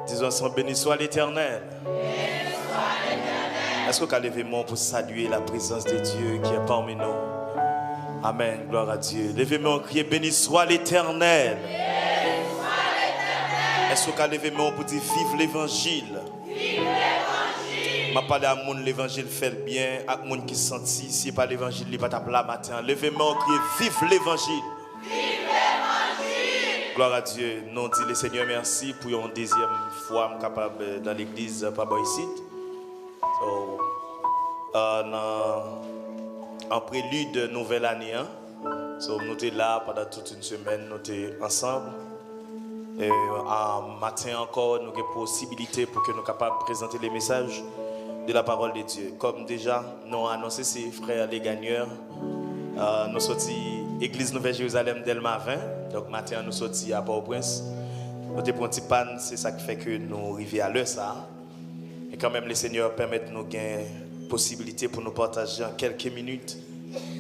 Disons ensemble, béni soit l'Éternel. Est-ce que vous avez levé mon pour saluer la présence de Dieu qui est parmi nous? Amen, gloire à Dieu. Levez-moi, criez, béni soit l'Éternel. Est-ce que vous avez levé mon pour dire, vive l'Évangile? Vive l'Évangile. Je parle à monde, l'Évangile fait le bien, à monde qui se senti, si pas l'Évangile, il va t'appeler matin. Levez-moi, criez, vive l'Évangile. Gloire à Dieu. Nous disons le Seigneur merci pour une deuxième fois capable dans l'église par ici. En prélude de nouvelle année, nous sommes là pendant toute une semaine, nous sommes ensemble. Et en matin encore, nous avons la possibilité pour que nous soyons capables de présenter les messages de la parole de Dieu. Comme déjà, nous avons annoncé ces frères les gagneurs. Nous sommes Église Nouvelle Jérusalem Delma 20. Donc matin nous sortis à Port-au-Prince. Nous avons un petit panne, c'est ça qui fait que nous arrivons à l'heure ça. Et quand même le Seigneur permet de nous gagner possibilité pour nous partager en quelques minutes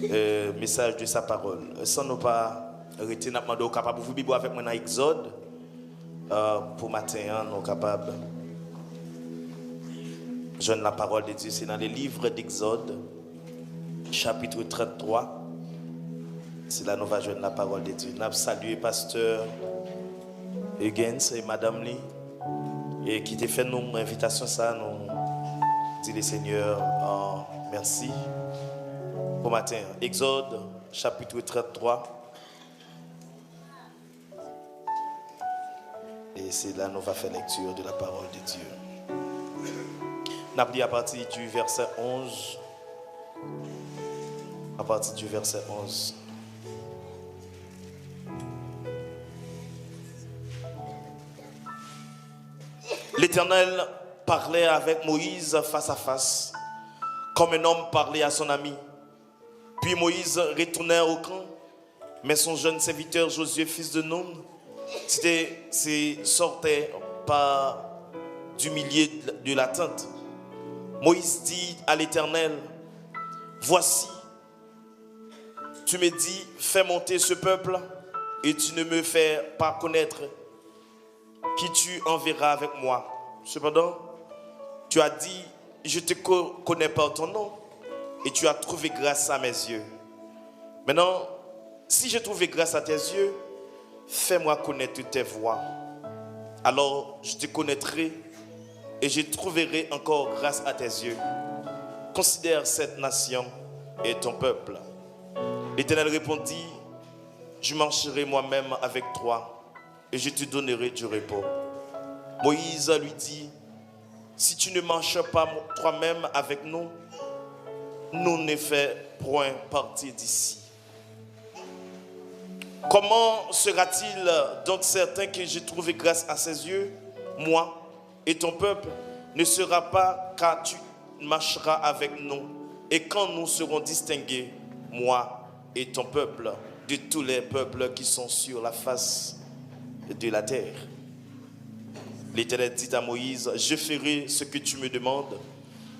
le message de sa parole. Sans nous pas arrêter, nous demandons capable vous Bible avec moi dans Exode pour matin nous sommes capables de joindre la parole de Dieu. C'est dans le livre d'Exode chapitre 33. C'est là que nous allons joindre la parole de Dieu. Nous avons salué pasteur Hugens et madame Lee et qui t'a fait une invitation ça nous dit le Seigneur merci pour matin. Exode chapitre 33 et c'est là que nous allons faire lecture de la parole de Dieu. Nous avons dit à partir du verset 11. À partir du verset 11. L'Éternel parlait avec Moïse face à face, comme un homme parlait à son ami. Puis Moïse retournait au camp, mais son jeune serviteur Josué, fils de Nun, sortait du milieu de la tente. Moïse dit à l'Éternel, voici, tu me dis, fais monter ce peuple et tu ne me fais pas connaître qui tu enverras avec moi. Cependant, tu as dit, je te connais par ton nom et tu as trouvé grâce à mes yeux. Maintenant, si j'ai trouvé grâce à tes yeux, fais-moi connaître tes voies. Alors, je te connaîtrai et je trouverai encore grâce à tes yeux. Considère cette nation et ton peuple. L'Éternel répondit, je marcherai moi-même avec toi et je te donnerai du repos. Moïse lui dit, si tu ne marches pas toi-même avec nous, nous ne faisons point partie d'ici. Comment sera-t-il donc certain que j'ai trouvé grâce à ses yeux, moi et ton peuple, ne sera pas car tu marcheras avec nous et quand nous serons distingués, moi et ton peuple, de tous les peuples qui sont sur la face de la terre. L'Éternel dit à Moïse, je ferai ce que tu me demandes,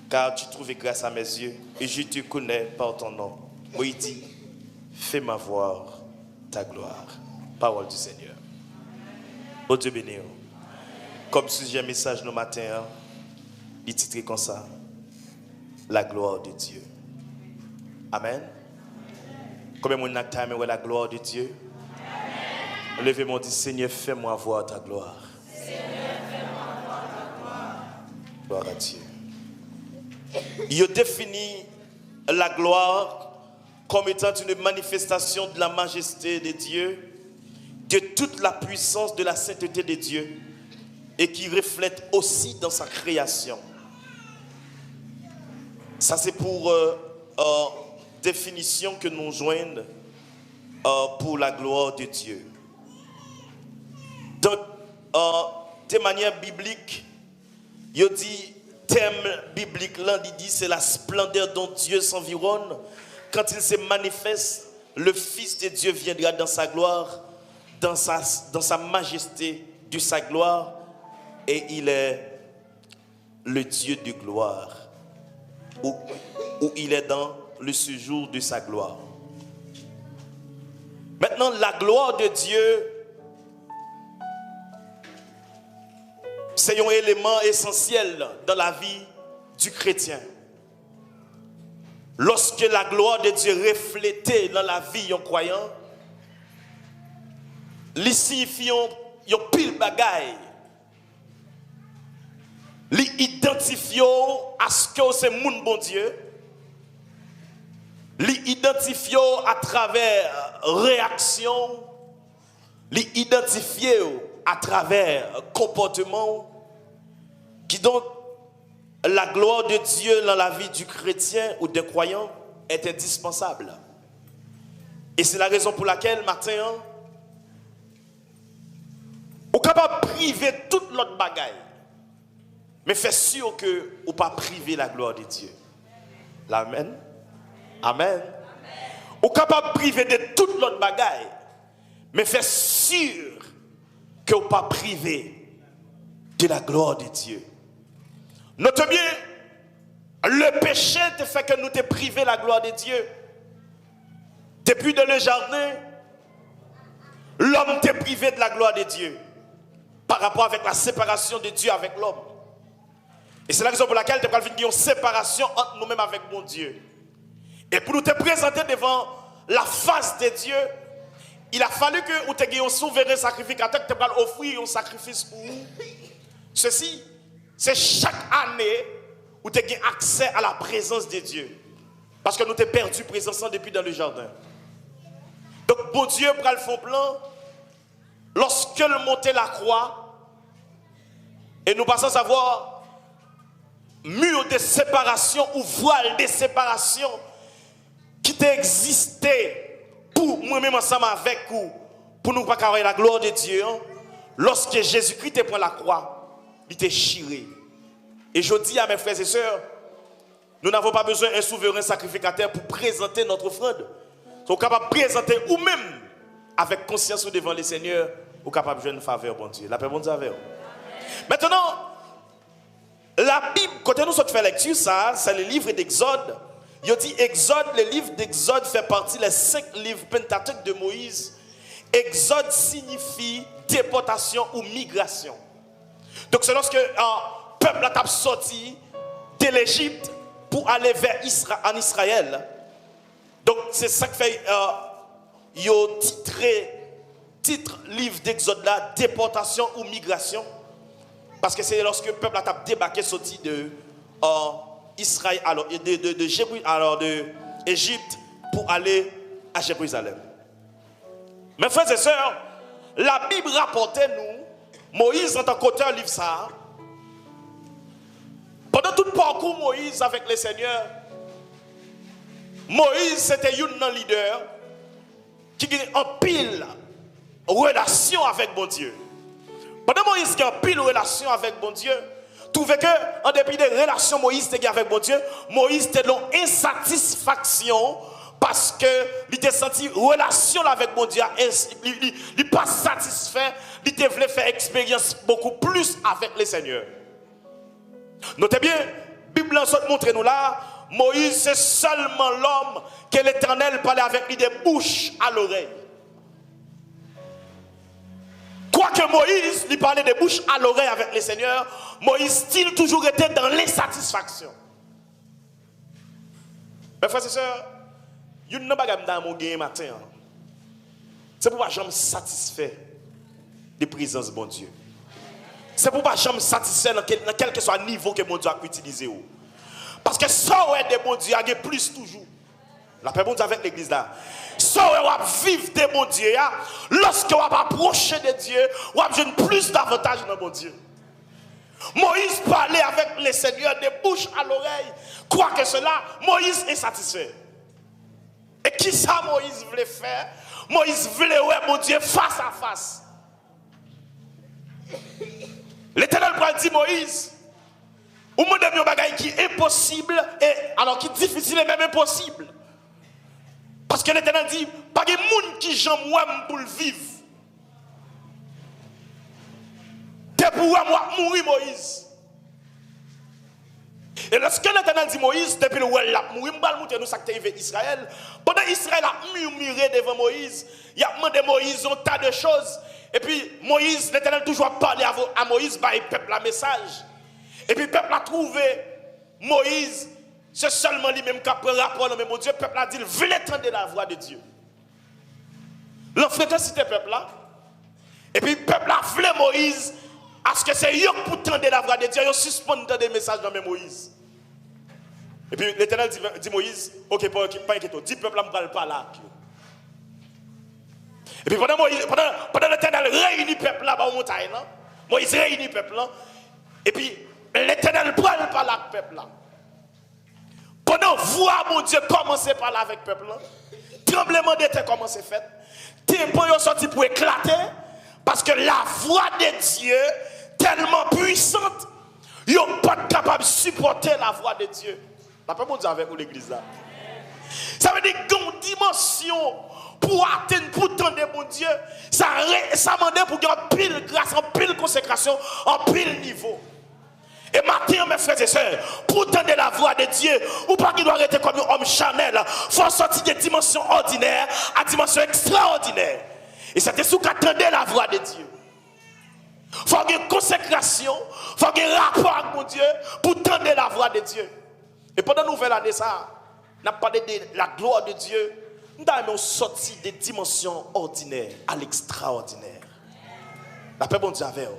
car tu trouves grâce à mes yeux, et je te connais par ton nom. Moïse dit, fais-moi voir ta gloire. Parole du Seigneur. Oh Dieu béni. Comme sujet message le matin, il titre comme ça, la gloire de Dieu. Amen. Combien de monde a la gloire de Dieu? Levez-moi, dit Seigneur, fais-moi voir ta gloire. Seigneur, fais-moi voir ta gloire. Gloire à Dieu. Il définit la gloire comme étant une manifestation de la majesté de Dieu, de toute la puissance de la sainteté de Dieu et qui reflète aussi dans sa création. Ça c'est pour définition que nous joignons pour la gloire de Dieu. Donc, de manière biblique, il dit, thème biblique, là, il dit, c'est la splendeur dont Dieu s'environne. Quand il se manifeste, le Fils de Dieu viendra dans sa gloire, dans sa majesté de sa gloire, et il est le Dieu de gloire, où il est dans le séjour de sa gloire. Maintenant, la gloire de Dieu, c'est un élément essentiel dans la vie du chrétien. Lorsque la gloire de Dieu est reflétée dans la vie d'un croyant, il signifie un pile bagaille. Il identifie à ce que c'est mon bon Dieu. Il identifie à travers réaction. Il identifie à travers comportement. Qui donc, la gloire de Dieu dans la vie du chrétien ou des croyants est indispensable. Et c'est la raison pour laquelle, Martin, on est capable de priver toute l'autre bagaille. Mais faites sûr que vous ne pas priver la gloire de Dieu. Amen. Amen. Vous êtes capable de priver de toute l'autre bagaille. Mais faites sûr que vous ne pas priver de la gloire de Dieu. Notez bien, le péché te fait que nous te privé la gloire de Dieu. Depuis dans le jardin, l'homme te privé de la gloire de Dieu par rapport avec la séparation de Dieu avec l'homme. Et c'est la raison pour laquelle tu as une séparation entre nous-mêmes avec mon Dieu. Et pour nous te présenter devant la face de Dieu, il a fallu que nous te ayons un souverain sacrificateur qui te va offrir un sacrifice pour nous. Ceci, c'est chaque année où tu as accès à la présence de Dieu. Parce que nous t'ai perdu présence depuis dans le jardin. Donc, bon Dieu, prend le fond plan, lorsque le montait la croix, et nous passons à savoir mur de séparation ou voile de séparation qui existait pour moi-même ensemble avec vous, pour nous pas carrer la gloire de Dieu. Lorsque Jésus-Christ te prend la croix, il t'est chiré. Et je dis à mes frères et sœurs, nous n'avons pas besoin d'un souverain sacrificateur pour présenter notre offrande. Nous sommes capables de présenter ou même avec conscience devant le Seigneur, nous sommes capables de jouer une faveur, bon Dieu. La paix, bon Dieu, avec vous. Maintenant, la Bible, quand nous sommes fait lecture, ça, c'est le livre d'Exode. Il dit Exode, le livre d'Exode fait partie des 5 livres Pentateuque de Moïse. Exode signifie déportation ou migration. Donc c'est lorsque un peuple a sorti de l'Égypte pour aller vers en Israël. Donc c'est ça que fait titre livre d'Exode là, déportation ou migration. Parce que c'est lorsque le peuple a débarqué sorti de Israël, alors de Égypte pour aller à Jérusalem. Mes frères et sœurs, la Bible rapportait nous, Moïse en tant qu'auteur livre ça. Pendant tout le parcours Moïse avec le Seigneur, Moïse c'était un leader qui a en pile relation avec bon Dieu. Pendant Moïse qui a en pile relation avec bon Dieu, trouvez que en dépit des relations Moïse était avec bon Dieu, Moïse était dans insatisfaction parce que il était senti relation avec bon Dieu, il n'est pas satisfait, il voulait faire expérience beaucoup plus avec le Seigneur. Notez bien, la Bible montre nous là, Moïse c'est seulement l'homme que l'Éternel parlait avec lui des bouches à l'oreille. Quoique Moïse lui parlait des bouches à l'oreille avec le Seigneur, Moïse il toujours été dans l'insatisfaction. Mes frères et sœurs, il y a une bagarre dans mon game matin. C'est pourquoi je suis satisfait de la présence de mon Dieu. C'est pourquoi je suis satisfait dans quel que soit le niveau que mon Dieu a utilisé. Parce que ça est de mon Dieu, il y a plus toujours. La paix bon Dieu avec l'église là. Ça on va vivre de mon Dieu. Lorsque on va approcher de Dieu, on va avoir plus d'avantages dans mon Dieu. Moïse parlait avec le Seigneur de bouche à l'oreille. Quoi que cela, Moïse est satisfait. Et qui ça Moïse voulait faire? Moïse voulait voir mon Dieu face à face. L'Éternel dit Moïse, au monde de bagaille qui est impossible et alors qui est difficile et même impossible. Parce que l'Éternel dit, pas de monde qui j'aime moi pour le vivre. T'es pour moi mourir Moïse. Et lorsque l'Éternel dit Moïse, depuis le roi l'a mouru, il va nous ça qui est arrivé Israël. Pendant Israël a murmuré devant Moïse, il a demandé à Moïse un tas de choses. Et puis Moïse, l'Éternel toujours parlé à Moïse, bah, le peuple a message. Et puis le peuple a trouvé Moïse, c'est seulement lui-même qui a pris rapport, mais mon Dieu, le peuple a dit, venez entendre la voix de Dieu. L'enfant c'était le peuple là. Et puis le peuple a voulu Moïse, parce que c'est eux pour entendre la voix de Dieu, ils suspendent des messages dans Moïse. Et puis l'Éternel dit Moïse, ok, pas inquiétant, dis peuple là, je ne parle pas là. Et puis pendant l'Éternel réunit le peuple là, bas aux montagnes, Moïse réunit le peuple là. Et puis l'Éternel ne parle pas là, le peuple là. Pendant voir mon Dieu commencer par là avec le peuple là, tremblement de terre commence à faire. Tempo est sorti pour éclater, parce que la voix de Dieu tellement puissante, ils ne sont pas capables de supporter la voix de Dieu. La paix, mon Dieu, avec vous, l'église là. Ça veut dire qu'une dimension pour atteindre, pour tendre mon Dieu, ça demande pour qu'il y ait en pile grâce, en pile consécration, en pile niveau. Et maintenant, mes frères et sœurs, pour tendre la voix de Dieu, ou pas qu'il doit arrêter comme un homme charnel, il faut sortir de dimension ordinaire à dimension extraordinaire. Et c'est ce qu'attendait la voix de Dieu. Il faut qu'il y ait une consécration, il faut qu'il y ait un rapport avec mon Dieu pour tendre la voix de Dieu. Et pendant la nouvelle année, ça, on a parlé de la gloire de Dieu. Nous avons sorti des dimensions ordinaires à l'extraordinaire. La paix, bon Dieu, avec vous.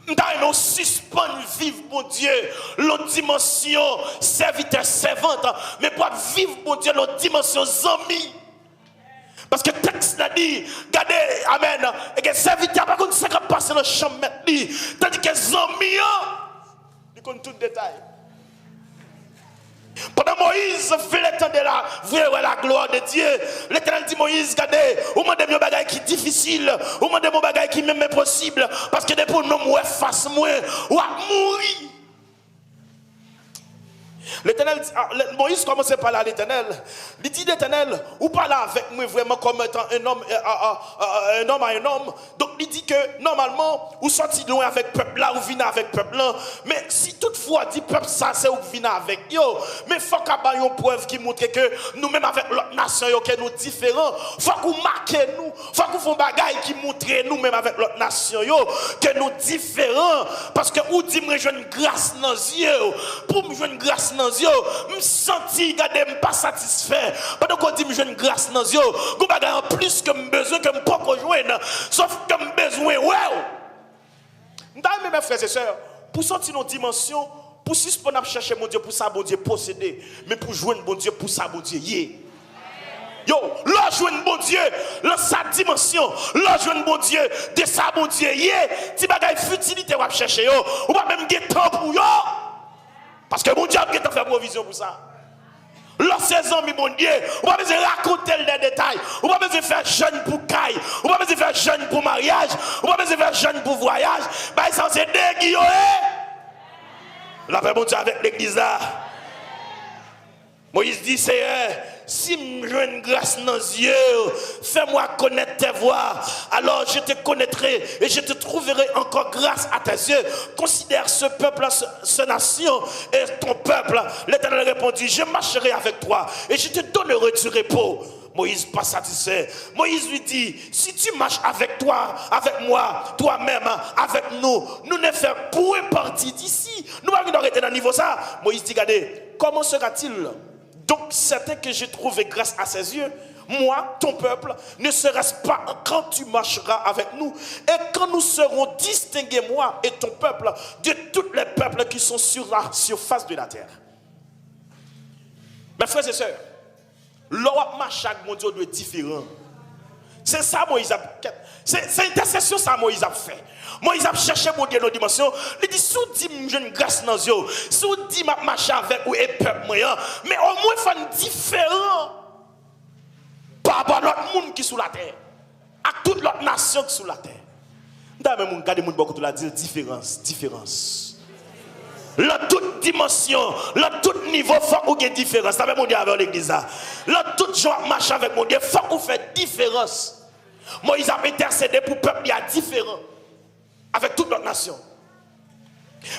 Nous avons suspendu vivre, mon Dieu, l'autre dimension serviteur, servante, mais pour vivre, mon Dieu, l'autre dimension ami. Parce que le texte a dit, regardez, amen, et que serviteur, par contre, ça va passer dans le champ maintenant, tandis que les amis, ils connaissent tout le détail. Pendant Moïse fait le temps de la gloire de Dieu, l'Éternel dit Moïse, regardez, vous demandez mon bagage qui est difficile, vous demandez mon bagage qui est même impossible, parce que depuis nous moi face moi, ou à mourir. L'Éternel, Moïse commence par là à l'Éternel. Il dit l'Éternel, ou pas là avec moi vraiment comme étant un homme à un homme. Donc il dit que normalement, ou sorti loin avec le peuple là, ou venez avec le peuple là. Mais si toutefois dit peuple ça, c'est ou venez avec yo. Mais il faut qu'il y ait une preuve qui montre que nous-mêmes avec l'autre nation, que nous différents. Il faut qu'on marque nous. Il faut qu'on fasse un bagage qui montre nous-mêmes avec l'autre nation, que nous différents. Parce que ou dit me joindre grâce dans les yeux. Pour me joindre grâce dans les yeux, je me senti, regardez, je pas satisfait. Pendant qu'on dit, je une grâce dans les yeux, je bagage en plus que je besoin que je ne peux pas joindre. Sauf que je besoin, ouais. Mes frères et sœurs, pour sortir nos dimensions, pour suspendre chercher mon Dieu, pour ça, mon Dieu posséder, mais pour joindre mon Dieu, pour ça, mon Dieu, Yo, là, joindre mon Dieu, dans sa dimension, là, joindre mon Dieu, de ça, mon Dieu, ti bagay futilité, ou chercher, ou pas même gagner temps pour yo. Parce que mon Dieu a fait provision pour ça. Lorsque ces amis, mon Dieu, on va besoin de raconter les détails. On va besoin de faire jeune pour caille. On va besoin de faire jeune pour mariage. On va besoin de faire jeune pour voyage. Bah, ça c'est déguillé. La paix, mon Dieu, avec l'église là. Moïse dit, Seigneur, si je veux une grâce dans les yeux, fais-moi connaître tes voies. Alors je te connaîtrai et je te trouverai encore grâce à tes yeux. Considère ce peuple, cette nation et ton peuple. L'Éternel répondit, je marcherai avec toi et je te donnerai du repos. Moïse pas satisfait. Moïse lui dit, si tu marches avec toi, avec moi, toi-même, avec nous, nous ne faisons point partie d'ici. Nous ne pouvons arrêter dans le niveau ça. Moïse dit, regardez, comment sera-t-il? Donc, certain que j'ai trouvé grâce à ses yeux, moi, ton peuple, ne serait-ce pas quand tu marcheras avec nous et quand nous serons distingués, moi et ton peuple, de tous les peuples qui sont sur la surface de la terre. Mes frères et sœurs, l'Europe marche avec mon Dieu doit être différent. C'est ça Moïse a fait. C'est intercession ça Moïse a fait. Moïse a cherché mon Dieu dans nos dimensions. Il dit, si vous dites que j'ai une grâce dans les yeux, si vous dites que je marche avec vous et peuple moyen, mais au moins il faut un différent par rapport à l'autre monde qui est sous la terre, à toute l'autre nation qui est sous la terre. D'ailleurs, même regardez beaucoup de la dire différence. Dans toute dimension, dans tout niveau, il faut qu'il y ait différence. Ça veut dire avec l'église. Dans tout genre marche avec mon Dieu, il faut qu'on fasse différence. Moïse a intercédé pour le peuple, il y a différent. Avec toute notre nation.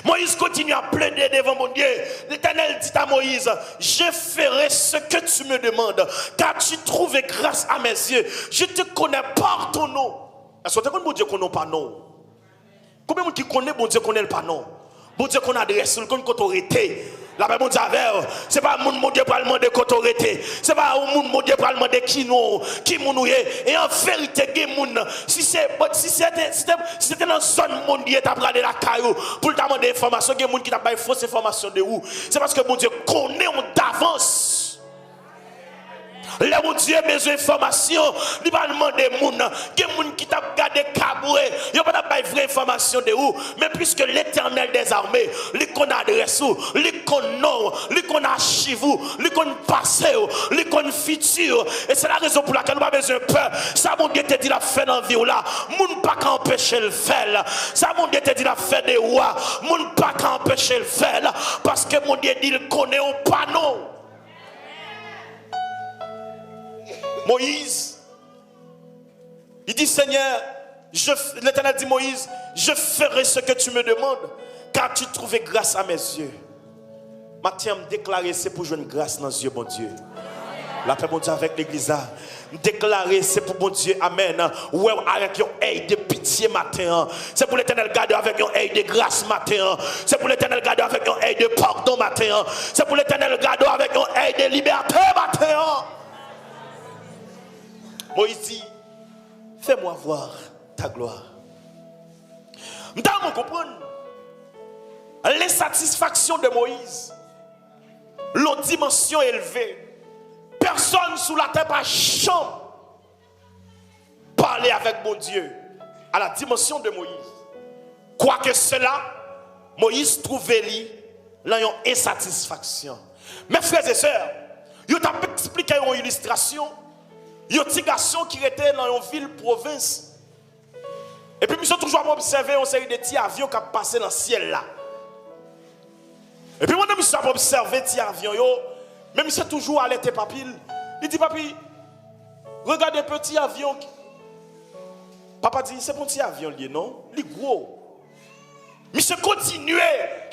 Moïse continue à plaider devant mon Dieu. L'Éternel dit à Moïse, je ferai ce que tu me demandes, car tu trouves grâce à mes yeux. Je te connais par ton nom. Est-ce que tu connais mon Dieu connaît pas non? Combien de gens qui connaissent mon Dieu connaît pas non? Bon Dieu qu'on adresse, le qu'on autorité. La Bible dit c'est pas mon Dieu pour le demander qu'autorité. C'est pas mon Dieu pour le demander qui nous et en vérité si c'était dans zone mon Dieu t'a regardé la caillou pour te demander information, il y a des gens qui t'a pas fausse information de où. C'est parce que mon Dieu connaît on d'avance. Là mon Dieu besoin d'information, il va demander moun, il y a des gens qui t'a gardé caboué, il pas pas vraie information de où, mais puisque l'Éternel des armées, lui qu'on adresse ou, lui qu'on nom, lui qu'on archive ou, lui qu'on passe ou, lui qu'on futur, et c'est la raison pour laquelle nous pas besoin de peur. Ça mon Dieu te dit la fait dans vie là, moun pas qu'empêcher le faire. Ça mon Dieu te dit la fait des rois, moun pas qu'empêcher le faire parce que mon Dieu dit il connaît au panneau. Moïse, il dit Seigneur, l'Éternel dit Moïse, je ferai ce que tu me demandes, car tu trouvais grâce à mes yeux. Maintenant, me déclarer, c'est pour jouer une grâce dans les yeux, mon Dieu. La paix, mon Dieu, avec l'église. Me déclarer, c'est pour mon Dieu, amen. Ouais, avec un œil de pitié matin. C'est pour l'Éternel garder avec un œil de grâce matin. C'est pour l'Éternel garder avec un œil de pardon matin. C'est pour l'Éternel garder avec un œil de liberté matin. Moïse dit, fais-moi voir ta gloire. Nous devons comprendre l'insatisfaction de Moïse, l'autre dimension élevée. Personne sous la terre n'a jamais parlé avec mon Dieu à la dimension de Moïse. Quoique cela, Moïse trouvait lui dans une insatisfaction. Mes frères et sœurs, je t'ai expliqué une illustration. Il y a un petit garçon qui était dans une ville province. Et puis, nous sommes toujours observé une série de petits avions qui passent dans le ciel là. Et puis, moi, je suis observé petits avions. Même si c'est toujours à l'été, papi. Il dit, papi, regardez petit avion. Papa dit, c'est un petit avion, non? Il est gros. Mais c'est continuer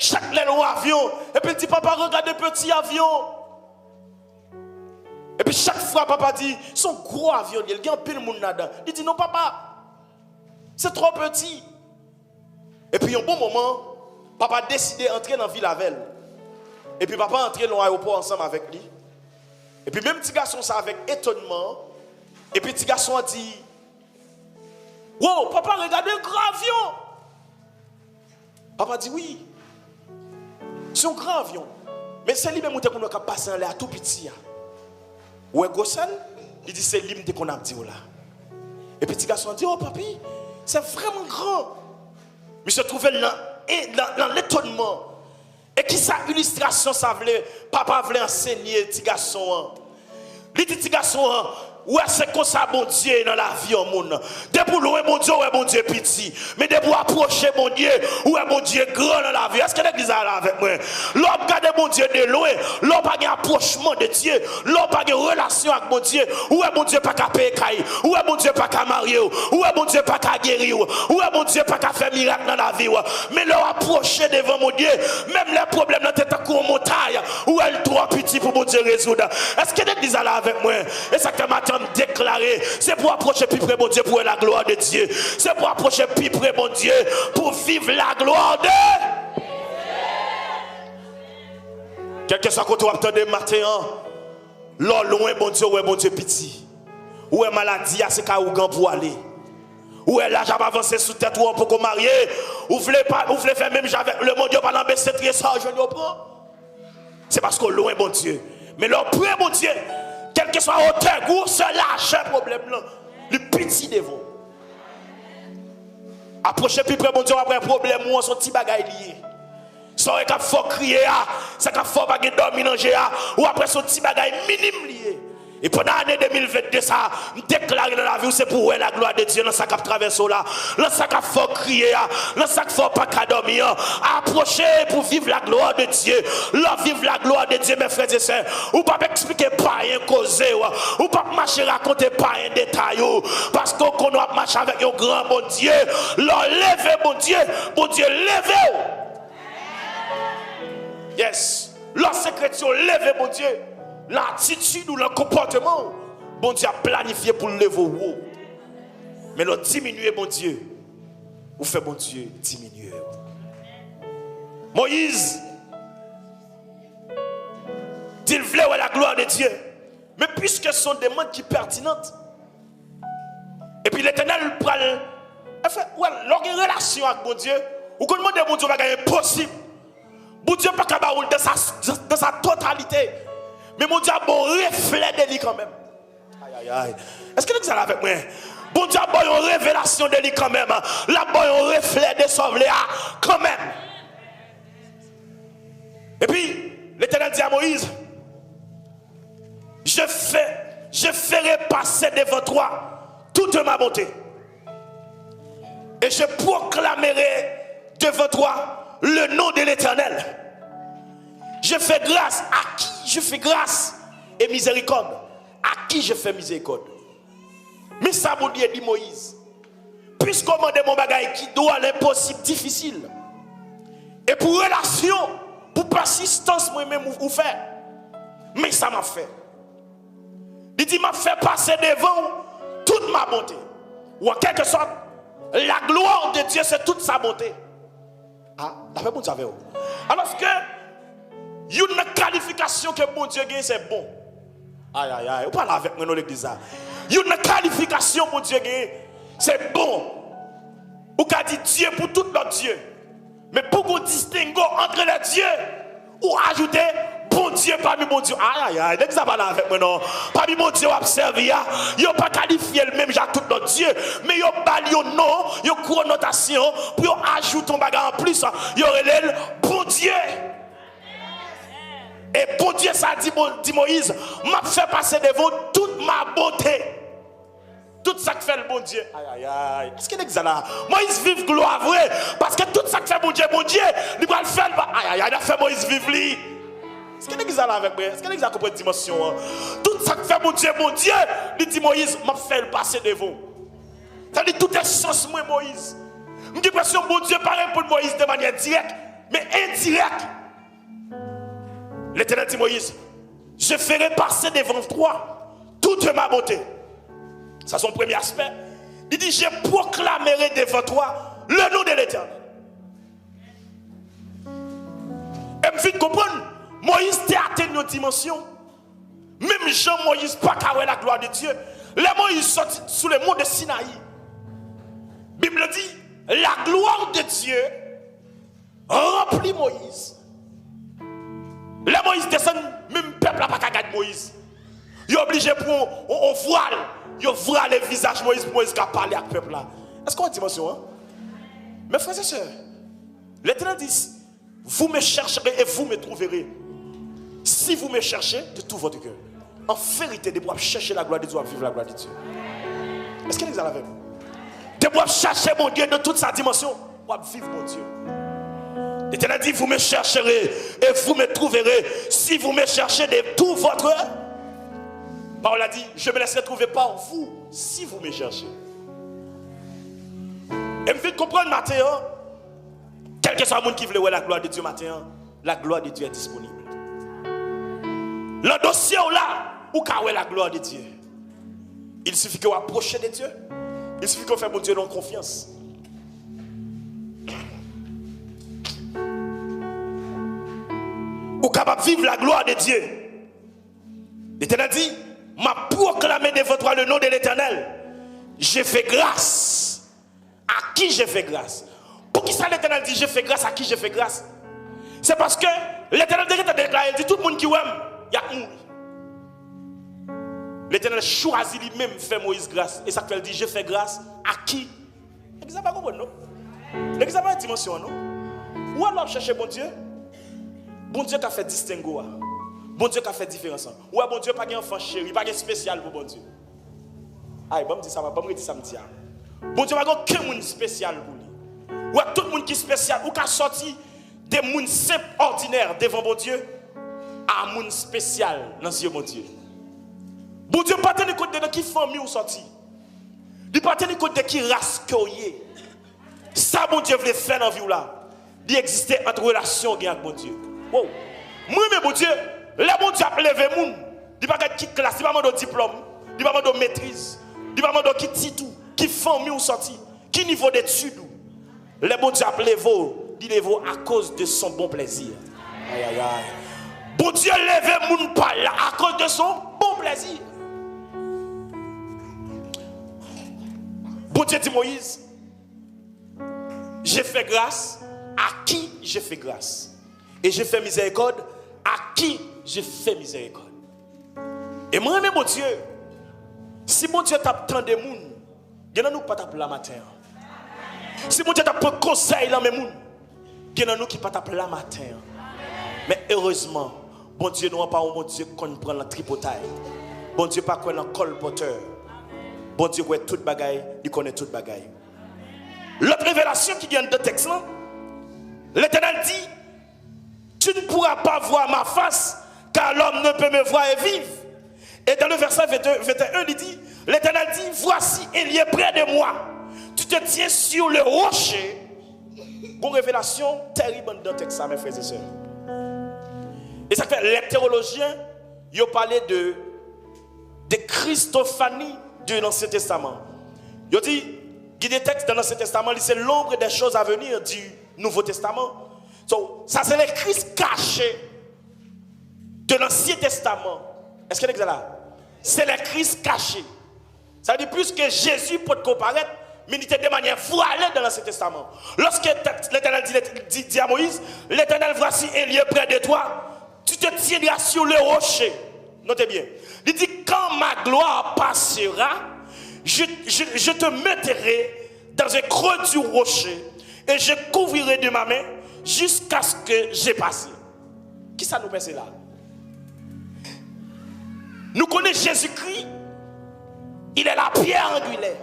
chaque avion. Et puis, il dit, papa, regardez petit avion. Et puis chaque fois, papa dit, son gros avion, il y a un peu de monde là-dedans. Il dit, non, papa, c'est trop petit. Et puis, un bon moment, papa a décidé d'entrer dans la ville avec elle. Et puis, papa est entré dans l'aéroport ensemble avec lui. Et puis, même petit garçon, ça avec étonnement. Et puis, petit garçon a dit, wow, papa, regardez un grand avion. Papa dit, oui, c'est un grand avion. Mais c'est lui-même qui a passé en l'air tout petit. Ou est Gossel? Il dit c'est l'hymne qu'on a dit là. Et puis petit garçon dit oh papi, c'est vraiment grand. Mais se trouvait dans l'étonnement. Et qui sa illustration ça voulait papa voulait enseigner petit garçon. Il dit petit garçon ouais c'est comme ça bon Dieu dans la vie au monde. Dès pour loin mon Dieu ouais bon Dieu petit. Mais dès pour approcher mon Dieu ouais mon Dieu grand dans la vie. Est-ce que l'église est là avec moi? L'homme regarde mon Dieu de loin, l'homme pas un approchement de Dieu, l'homme pas une relation avec mon Dieu. Ouais mon Dieu pas qu'à payer caille, ouais mon Dieu pas qu'à marier, ouais mon Dieu pas qu'à guérir, ouais mon Dieu pas qu'à faire miracle dans la vie. Mais l'homme approcher devant mon Dieu, même les problèmes dans tête en montagne, où elle trop petit pour mon Dieu résoudre. Est-ce que l'église est là avec moi? Et ça que matin déclarer, c'est pour approcher plus près mon Dieu pour la gloire de Dieu. C'est pour approcher plus près mon Dieu pour vivre la gloire de quel que soit quand tu attendez matin, là loin mon Dieu, ouais mon Dieu petit. Où est maladie, c'est qu'à ougan pour aller. Où est l'âge à avancer sous tête ou pour qu'on marie. Ou voulez faire même avec le mon Dieu pas l'embêter très ça, je ne pas. C'est parce que loin mon Dieu. Mais là près mon Dieu. Quel que soit hauteur, goût, c'est lâche problème là. Le petit devant. Approchez plus près, mon Dieu, après un problème, ou son petit bagage lié. Ça qu'il faut crier, ça qu'il faut pas dormir ou après son petit bagage minime lié. Et pendant l'année 2022, ça déclarer dans la vie, c'est pour la gloire de Dieu dans ça qui traverse là. Dans ça qu'il faut crier, dans ça qu'il faut pas dormir. Approcher pour vivre la gloire de Dieu. Là, vivre la gloire de Dieu, mes frères et sœurs. Ou pas expliquer pas rien causer, ou pas marcher raconter pas un détail. Parce qu'on doit marcher avec un grand bon Dieu. Là, levez mon Dieu, levez. chrétien lever mon Dieu, l'attitude ou le comportement, bon Dieu a planifié pour le lever au haut. Mais le diminuer, mon Dieu, ou fait mon Dieu diminuer. Moïse, il voulait la gloire de Dieu. Mais puisque ce sont des demandes qui sont pertinentes, et puis l'Éternel prend, enfin, lorsqu'il y a une relation avec mon Dieu, ou qu'on demande à mon Dieu va gagner impossible. Mon Dieu pas capable dans sa totalité. Mais mon Dieu a bon reflet de lui quand même. Aïe aïe aïe. Est-ce que vous êtes avec moi? Bon Dieu a bon une révélation de lui quand même. La bon un reflet de son quand même. Et puis l'Éternel dit à Moïse, je ferai passer devant toi toute ma bonté. Et je proclamerai devant toi le nom de l'Éternel. Je fais grâce à qui je fais grâce et miséricorde. À qui je fais miséricorde. Mais ça, mon Dieu, dit Moïse. Puisqu'on m'a demandé mon bagage qui doit l'impossible, difficile. Et pour relation, pour persistance, moi-même, ou faire. Mais ça m'a fait. Il dit, m'a fait passer devant toute ma bonté. Ou en quelque sorte, la gloire de Dieu, c'est toute sa bonté. Ah, d'après mon Dieu, alors que, une qualification que mon Dieu gagne, c'est bon. Aïe, aïe, aïe, vous parlez avec moi dans l'église. Une qualification, mon Dieu gagne, c'est bon. Ou qu'a dit Dieu pour tout notre Dieu. Mais pour qu'on distingue entre les dieux, ou ajouter bon Dieu parmi mon Dieu. Aïe, aïe, aïe, l'église va parler avec moi, non. Parmi mon Dieu, observe, il n'y a pas qualifié le même, j'ai tout notre Dieu. Mais il y a pas de nom, il y a connotation, pour ajouter ton bagage en plus, il y aurait le bon Dieu. Et bon Dieu, ça dit Moïse, m'a fait passer devant toute ma bonté. Tout ça que fait le bon Dieu. Aïe, aïe, aïe. Est-ce qu'il est là? Moïse vive gloire vrai. Parce que tout ça que fait bon Dieu, il va le faire. Aïe, aïe, aïe, il a fait Moïse vivre lui. Est-ce qu'il est là avec moi? Est-ce qu'il est compris la dimension? Tout ça que fait bon Dieu, il dit Moïse, m'a fait le passer devant. Ça dit tout est sens, moi, Moïse. Je dis pression, bon Dieu, pareil pour Moïse de manière directe, mais indirecte. L'Éternel dit Moïse, je ferai passer devant toi toute ma bonté. C'est son premier aspect. Il dit, je proclamerai devant toi le nom de l'Éternel. Et me vite comprendre, Moïse t'a atteint une dimension. Même Jean-Moïse, pas qu'à la gloire de Dieu. Les Moïse sorti sous le mont de Sinaï. La Bible dit, la gloire de Dieu remplit Moïse. Les Moïse descend, même peuple n'a pas qu'à garder Moïse. Il est obligé pour on voile. Il voile le visage de Moïse pour Moïse qui a parlé avec le peuple là. Est-ce qu'on a une dimension? Hein? Mes frères et sœurs, l'Éternel dit, vous me chercherez et vous me trouverez. Si vous me cherchez de tout votre cœur. En vérité, de pouvoir chercher la gloire de Dieu, vivre la gloire de Dieu. Est-ce qu'il est là avec vous? De pouvoir chercher mon Dieu de toute sa dimension, pour vivre mon Dieu. L'Éternel dit, vous me chercherez et vous me trouverez si vous me cherchez de tout votre cœur. Paul a dit, je me laisserai trouver par vous si vous me cherchez. Et me fait comprendre matin, quel que soit le monde qui veut voir la gloire de Dieu matin, la gloire de Dieu est disponible. Le dossier là, où qu'à la gloire de Dieu. Il suffit qu'on approche de Dieu. Il suffit qu'on fasse mon Dieu dans confiance. Ou capable de vivre la gloire de Dieu. L'Éternel dit, m'a proclamé devant toi le nom de l'Éternel. J'ai fait grâce. À qui j'ai fait grâce? Pour qui ça l'Éternel dit, j'ai fait grâce, à qui j'ai fait grâce? C'est parce que l'Éternel a déclaré, il dit, tout le monde qui aime, il y a mouru. L'Éternel choisit lui-même faire Moïse grâce. Et ça fait, il dit, j'ai fait grâce à qui? L'église n'a pas compris, non? L'église n'a pas une dimension, non? Où alors chercher bon Dieu? Bon Dieu qui a fait distinguo. Bon Dieu qui a fait différence. Ouais, bon Dieu pas un enfant chéri, pas un spécial pour bon Dieu. Aïe, bon me dit ça, bon me dit ça me dit. Bon Dieu pas aucun monde spécial pour lui. Ouais, tout le monde qui est spécial ou qui a sorti des monde simples ordinaires devant bon Dieu à un monde spécial dans Dieu mon Dieu. Bon Dieu pas tenir compte de qui famille ou sorti. Il pas tenir compte de qui race que est. Ça bon Dieu voulait faire dans vie là. Il existait entre relation avec bon Dieu. Wow. Moi, mais bon Dieu, les bon Dieu a levé moun, il pas qui classe, il pas de diplôme, il pas de maîtrise, il pas de qui titre, qui famille ou sorti, qui niveau d'études. Les bon Dieu a levé, il levé à cause de son bon plaisir. Aïe aïe aïe. Bon Dieu levé moun pas là à cause de son bon plaisir. Bon Dieu dit Moïse, j'ai fait grâce à qui j'ai fait grâce. Et j'ai fait miséricorde à qui j'ai fait miséricorde. Et moi, mon Dieu, si mon Dieu t'a tant de monde, il y en a nous pas t'appeler la matin. Si mon Dieu t'a pris conseil dans mes monde, il y en a nous qui pas t'appeler la matin. Mais heureusement, bon Dieu nous pas un bon Dieu qu'on prend la tripotaille. Bon Dieu pas qu'on en colporteur. Bon Dieu connaît toute bagaille, il connaît toute bagaille. L'autre révélation qui vient de texte là, l'Éternel dit, tu ne pourras pas voir ma face, car l'homme ne peut me voir et vivre. Et dans le verset 21, il dit, l'Éternel dit, voici, il est près de moi. Tu te tiens sur le rocher. Une révélation terrible dans le texte, mes frères et sœurs. Et ça fait, les théologiens, ils ont parlé de Christophanie de l'Ancien Testament. Ils ont dit, il y a des textes dans l'Ancien Testament, c'est l'ombre des choses à venir du Nouveau Testament. So, ça, c'est les Christ cachés de l'Ancien Testament. Est-ce qu'il y a là? C'est les Christ cachés. Ça veut dire plus que Jésus peut comparaître, mais il était de manière voilée dans l'Ancien Testament. Lorsque l'Éternel dit à Moïse, l'Éternel, voici, il est près de toi, tu te tiendras sur le rocher. Notez bien. Il dit, quand ma gloire passera, je te mettrai dans un creux du rocher et je couvrirai de ma main jusqu'à ce que j'ai passé. Qui ça nous passe là? Nous connaissons Jésus-Christ. Il est la pierre angulaire.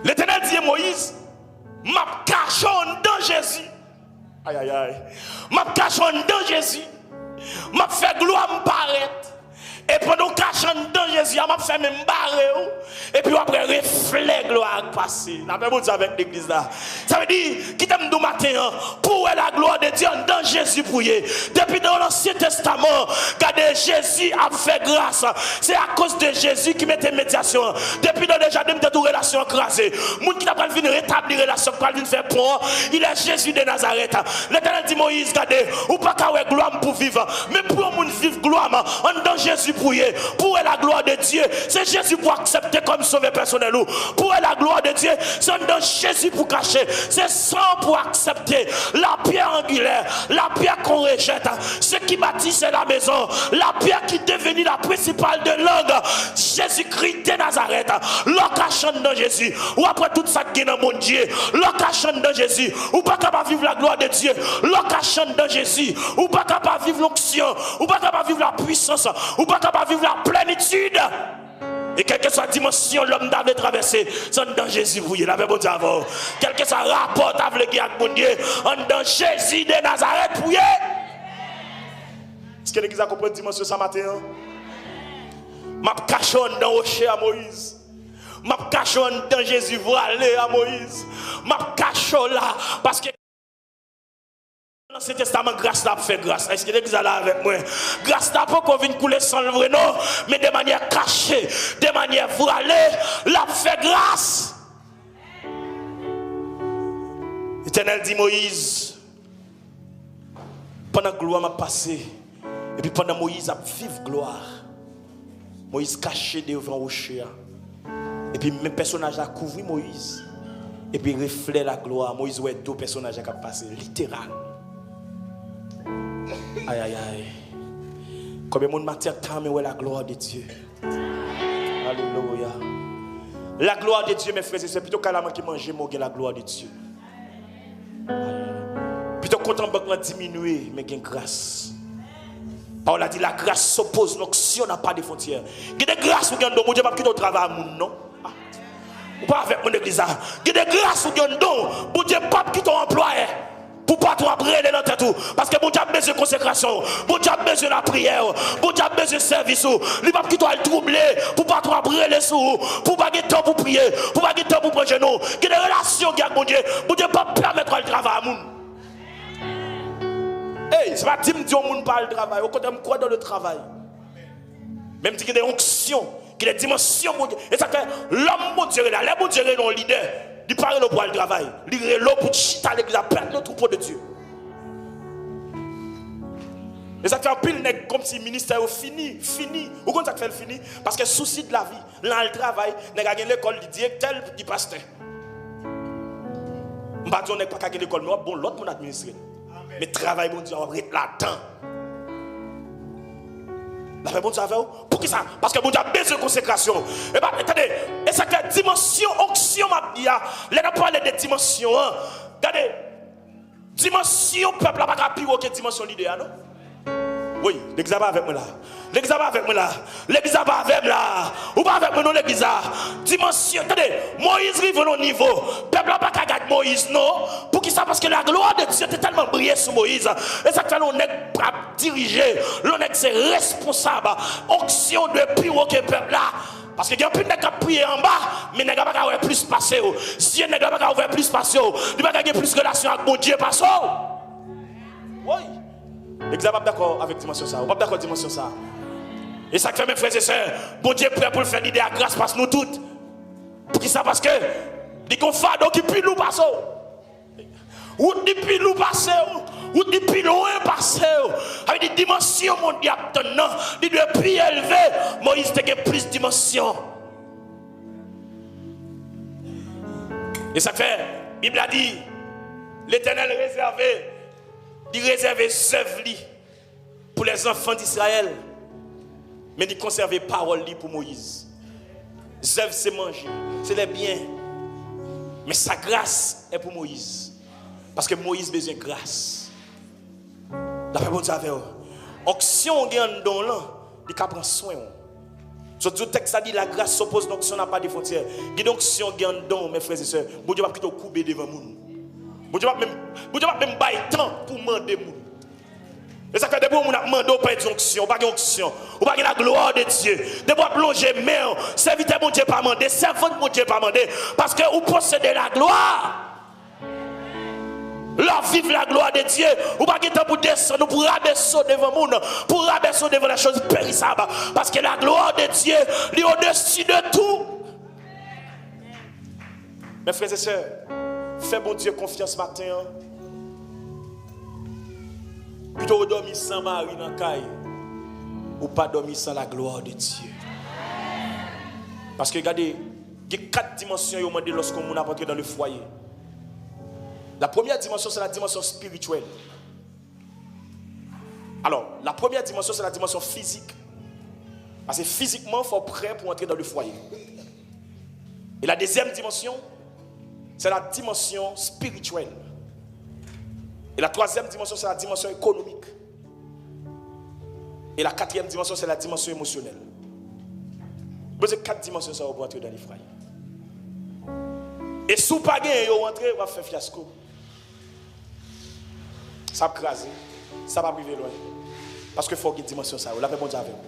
L'Éternel dit à Moïse, m'a caché dans Jésus. Aïe aïe aïe. M'a caché dans Jésus. M'a fait gloire me paraître. Et pendant que je suis dans Jésus, je fait même barrer. Et puis après, reflet gloire passer. N'a pas besoin avec l'église là. Ça veut dire, qui t'aime du matin, pour la gloire de Dieu dans Jésus pour y. Depuis dans l'Ancien Testament, quand Jésus a fait grâce, c'est à cause de Jésus qui mettait médiation. Depuis dans déjà de toute relation écrasée. Moun qui n'a pas venir rétablir relation, pas venir faire pont, il est Jésus de Nazareth. L'Éternel dit Moïse, regardez, ou pas qu'à gloire pour vivre, mais pour moun vivre gloire en dans Jésus. Pour la gloire de Dieu, c'est Jésus pour accepter comme sauveur personnel. Pour la gloire de Dieu, c'est dans Jésus pour cacher. C'est sans pour accepter la pierre angulaire, la pierre qu'on rejette. Ce qui bâtissait la maison, la pierre qui devenait la principale de langue, Jésus-Christ de Nazareth. L'occasion dans Jésus, ou après tout ça qui est dans mon Dieu, l'occasion dans Jésus, ou pas capable de vivre la gloire de Dieu, l'occasion dans Jésus, ou pas capable de vivre l'onction, ou pas capable de vivre la puissance, ou pas capable de vivre la plénitude. Et quelle que soit la dimension l'homme d'avait traversé, c'est dans Jésus vous y la même bon avant. Quel que soit rapport avec mon Dieu, dans Jésus de Nazareth pour y. Est-ce que l'église a compris la dimension ce matin? M'a caché dans rocher à Moïse. M'a caché dans Jésus voilé à Moïse. M'a caché là parce que dans ce testament, grâce n'a pas fait grâce. Est-ce que l'église est là avec moi? Grâce n'a pas qu'on vienne couler sans le vrai nom, mais de manière cachée, de manière voilée, l'a fait grâce. L'Éternel dit Moïse, pendant que gloire m'a passé, et puis pendant Moïse a vive gloire, Moïse caché devant rocher, et puis même personnage a couvert Moïse, et puis reflet la gloire. Moïse ouais deux personnages qui ont passé, littéral. Aïe aïe aïe. Combien de monde matière tant mais la gloire de Dieu. Alléluia. La gloire de Dieu, mes frères et sœurs, plutôt qu'à la main qui mange, moi la gloire de Dieu. Plutôt content de diminuer, mais gain grâce. Paul a dit la grâce s'oppose, donc si on n'a pas de frontières. Il y a des grâces où il y a un don, Dieu va quitter au travail à moun, non? Ou pas avec mon église. Il y a des grâces où il y a un don, Dieu pas quitter ton employé. Pour pas toi brûler dans ta tout. Parce que bon Dieu a besoin de consécration. Bon Dieu a besoin de la prière. Bon Dieu a besoin de service. Il va pas toi le troubler. Pour pas toi brûler sous. Pour pas avoir temps pour prier. Pour pas avoir temps pour prendre genou. Il y a des relations avec mon Dieu. Bon Dieu pas permettre le travail à moun. c'est pas dire que on parle de travail, au contraire, je crois dans le travail. Même si il y a des onctions, qu'il y a des dimensions, et ça fait l'homme, mon Dieu, là, les bon Dieu, non leader, il parle pour le travail, il est là pour chita l'église, perdre le troupeau de Dieu. Et ça fait un pile nègre comme si le ministère est fini. Ou comment ça fait le fini? Parce que le souci de la vie, là, le travail, nègre a l'école, le directeur, le pasteur. Je ne vais pas dire pas qu'à l'école, mais bon, l'autre mon administré. Mais travail, bon Dieu, on est là-dedans. La paix, bon Dieu, pour qui ça? Parce que bon Dieu a besoin de consécration. Et bien, attendez, et ça fait dimension, onction, m'a dit, là, on parle de dimension. Regardez, dimension, peuple, là, pas pire que dimension l'idée, non? Oui, l'église avec moi là. L'église avec moi là. L'église avec moi là. Ou pas avec moi non l'église. Dimension. Attendez, Moïse arrive au niveau. Peuple n'a pas qu'à garder Moïse non. Pour qui ça? Parce que la gloire de Dieu était tellement brillée sur Moïse. Et ça fait l'on est dirigé. L'on est c'est responsable. Onction de plus haut que peuple là. Parce que il y a plus de gens qui prier en bas, mais il n'y a pas qu'à plus passer. Si il n'y a pas qu'à plus passer, il n'y a pas qu'à plus de relation avec mon Dieu passer. Oui. L'examen pas d'accord avec dimension ça. Pas d'accord avec dimension ça. Et ça fait mes frères et sœurs, bon Dieu prêt pour le faire l'idée à grâce passe nous toutes. Pour qui ça? Parce que des confades qui puis nous passer. Ou depuis nous passer, ou depuis loin passer. Avec des dimensions mondiales maintenant, depuis élevé, Moïse a plus de dimensions. Et ça fait, la Bible a dit, l'Éternel réservé. Il réservait œuvres pour les enfants d'Israël, mais il conservait parole pour Moïse. Les œuvres, c'est manger, c'est les biens. Mais sa grâce est pour Moïse. Parce que Moïse a besoin de grâce. D'après bon Dieu, si on a un don là, il prend soin. Sur tout texte, ça dit la grâce s'oppose, donc si on n'a pas de frontières. Et donc, si on a un don, mes frères et sœurs, bon Dieu va plutôt couper devant nous. Bon Dieu va même bailler temps pour demander. Et ça fait des fois où on a demandé pas d'onction, pas d'onction, ou pas de la gloire de Dieu. Des fois plonger main, serviteur mon Dieu pas demander, servant mon Dieu pas demander, parce que vous possédez la gloire. Là vive la gloire de Dieu, ou pas de temps pour descendre, pour rabaisser devant le monde, pour rabaisser devant les choses périssables, parce que la gloire de Dieu est au-dessus de tout. Mes frères et sœurs, fais bon Dieu confiance ce matin. Plutôt dormir sans Marie dans la caille. Ou pas dormir sans la gloire de Dieu. Parce que regardez, il y a 4 dimensions lorsqu'on a entré dans le foyer. La première dimension, c'est la dimension spirituelle. Alors, la première dimension, c'est la dimension physique. Parce que physiquement, il faut être prêt pour entrer dans le foyer. Et la deuxième dimension, c'est la dimension spirituelle. Et la troisième dimension, c'est la dimension économique. Et la quatrième dimension, c'est la dimension émotionnelle. Vous avez 4 dimensions pour entrer dans le foyer. Et si vous n'avez pas entrer, vous allez faire fiasco. Ça va craser, ça va arriver loin. Parce qu'il faut qu'il y ait une dimension ça. Vous l'avez bon Dieu avec vous.